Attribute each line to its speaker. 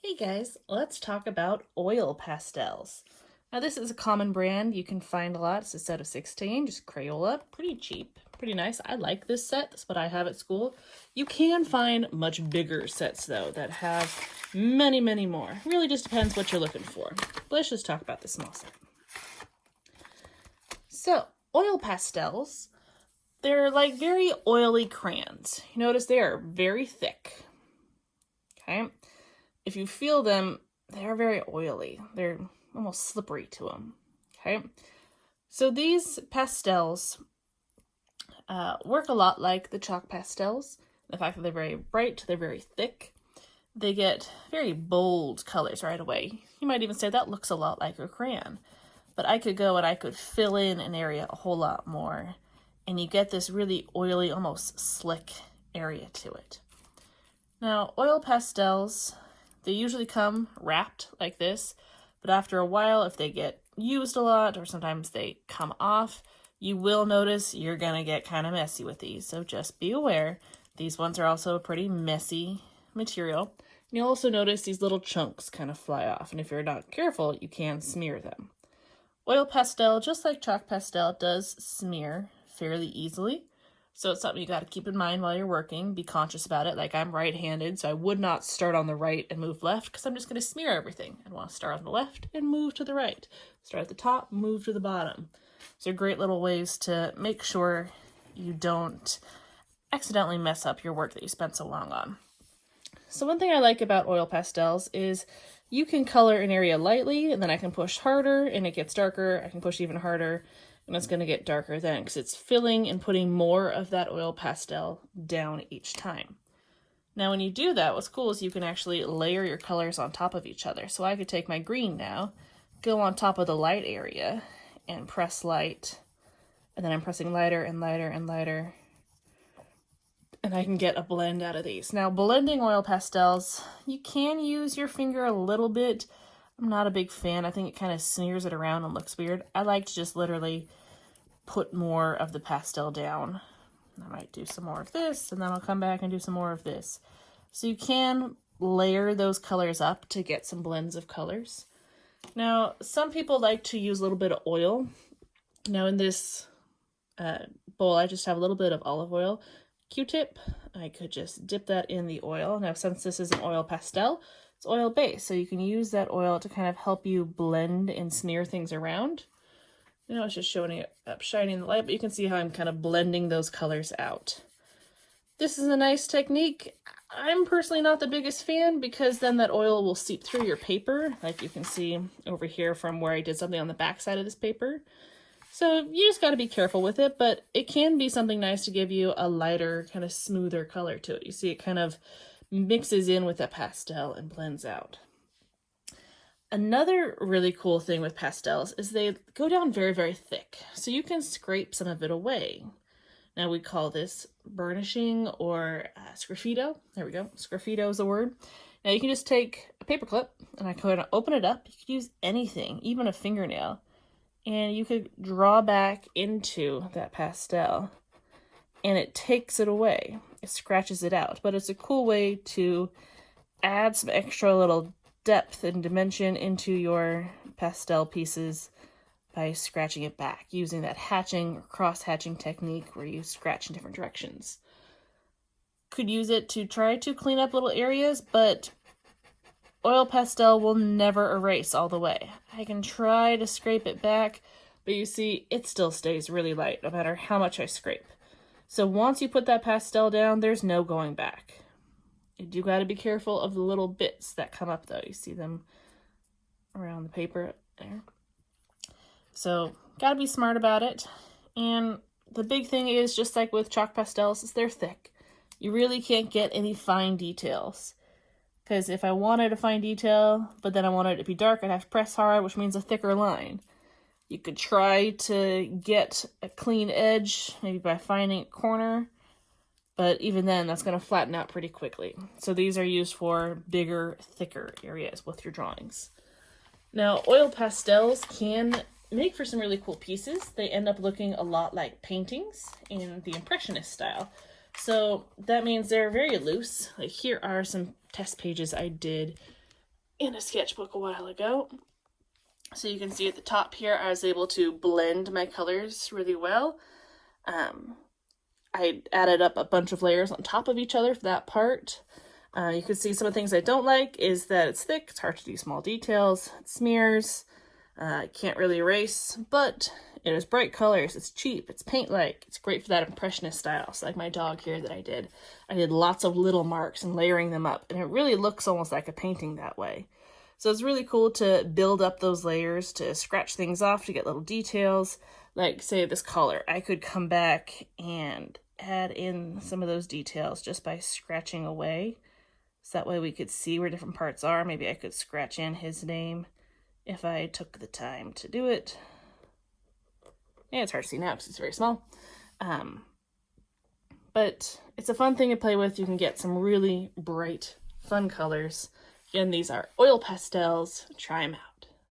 Speaker 1: Hey guys, let's talk about oil pastels. Now this is a common brand you can find a lot. It's a set of 16, just Crayola, pretty cheap, pretty nice. I like this set, that's what I have at school. You can find much bigger sets though that have many, many more. Really just depends what you're looking for. But let's just talk about the small set. So, oil pastels, they're like very oily crayons. You notice they are very thick, okay? If you feel them, they're very oily. They're almost slippery to them, okay? So these pastels work a lot like the chalk pastels. The fact that they're very bright, they're very thick. They get very bold colors right away. You might even say that looks a lot like a crayon. But I could go and I could fill in an area a whole lot more, and you get this really oily, almost slick area to it. Now, oil pastels, they usually come wrapped like this, but after a while, if they get used a lot or sometimes they come off, you will notice you're gonna get kind of messy with these. So just be aware. These ones are also a pretty messy material. And you'll also notice these little chunks kind of fly off, and if you're not careful, you can smear them. Oil pastel, just like chalk pastel, does smear fairly easily. So it's something you got to keep in mind while you're working. Be conscious about it. Like I'm right-handed, so I would not start on the right and move left because I'm just going to smear everything. I want to start on the left and move to the right. Start at the top, move to the bottom. So great little ways to make sure you don't accidentally mess up your work that you spent so long on. So one thing I like about oil pastels is you can color an area lightly, and then I can push harder, and it gets darker. I can push even harder, and it's going to get darker then, because it's filling and putting more of that oil pastel down each time. Now, when you do that, what's cool is you can actually layer your colors on top of each other. So I could take my green now, go on top of the light area, and press light, and then I'm pressing lighter and lighter and lighter, and I can get a blend out of these. Now, blending oil pastels, you can use your finger a little bit. I'm not a big fan. I think it kind of smears it around and looks weird. I like to just literally put more of the pastel down. I might do some more of this, and then I'll come back and do some more of this. So you can layer those colors up to get some blends of colors. Now, some people like to use a little bit of oil. Now, in this bowl, I just have a little bit of olive oil. Q-tip, I could just dip that in the oil. Now, since this is an oil pastel, it's oil-based, so you can use that oil to kind of help you blend and smear things around. You know, it's just showing it up, shining in the light, but you can see how I'm kind of blending those colors out. This is a nice technique. I'm personally not the biggest fan because then that oil will seep through your paper, like you can see over here from where I did something on the back side of this paper. So you just got to be careful with it, but it can be something nice to give you a lighter, kind of smoother color to it. You see it kind of mixes in with the pastel and blends out. Another really cool thing with pastels is they go down very, very thick, so you can scrape some of it away. Now we call this burnishing or sgraffito. There we go. Sgraffito is the word. Now you can just take a paper clip and I could open it up. You could use anything, even a fingernail. And you could draw back into that pastel and it takes it away. It scratches it out, but it's a cool way to add some extra little depth and dimension into your pastel pieces by scratching it back, using that hatching or cross-hatching technique where you scratch in different directions. Could use it to try to clean up little areas, but oil pastel will never erase all the way. I can try to scrape it back, but you see, it still stays really light no matter how much I scrape. So once you put that pastel down, there's no going back. You do got to be careful of the little bits that come up though. You see them around the paper there. So got to be smart about it. And the big thing is, just like with chalk pastels, is they're thick. You really can't get any fine details. Because if I wanted a fine detail, but then I wanted it to be dark, I'd have to press hard, which means a thicker line. You could try to get a clean edge, maybe by finding a corner, but even then, that's going to flatten out pretty quickly. So these are used for bigger, thicker areas with your drawings. Now, oil pastels can make for some really cool pieces. They end up looking a lot like paintings in the Impressionist style. So that means they're very loose. Like here are some test pages I did in a sketchbook a while ago. So you can see at the top here, I was able to blend my colors really well. I added up a bunch of layers on top of each other for that part. You can see some of the things I don't like is that it's thick, it's hard to do small details, it smears, can't really erase, but it is bright colors, it's cheap, it's paint-like, it's great for that impressionist style. So like my dog here that I did lots of little marks and layering them up, and it really looks almost like a painting that way. So it's really cool to build up those layers, to scratch things off, to get little details. Like, say, this collar. I could come back and add in some of those details just by scratching away. So that way we could see where different parts are. Maybe I could scratch in his name if I took the time to do it. Yeah, it's hard to see now because it's very small. But it's a fun thing to play with. You can get some really bright, fun colors. Again, these are oil pastels. Try them out.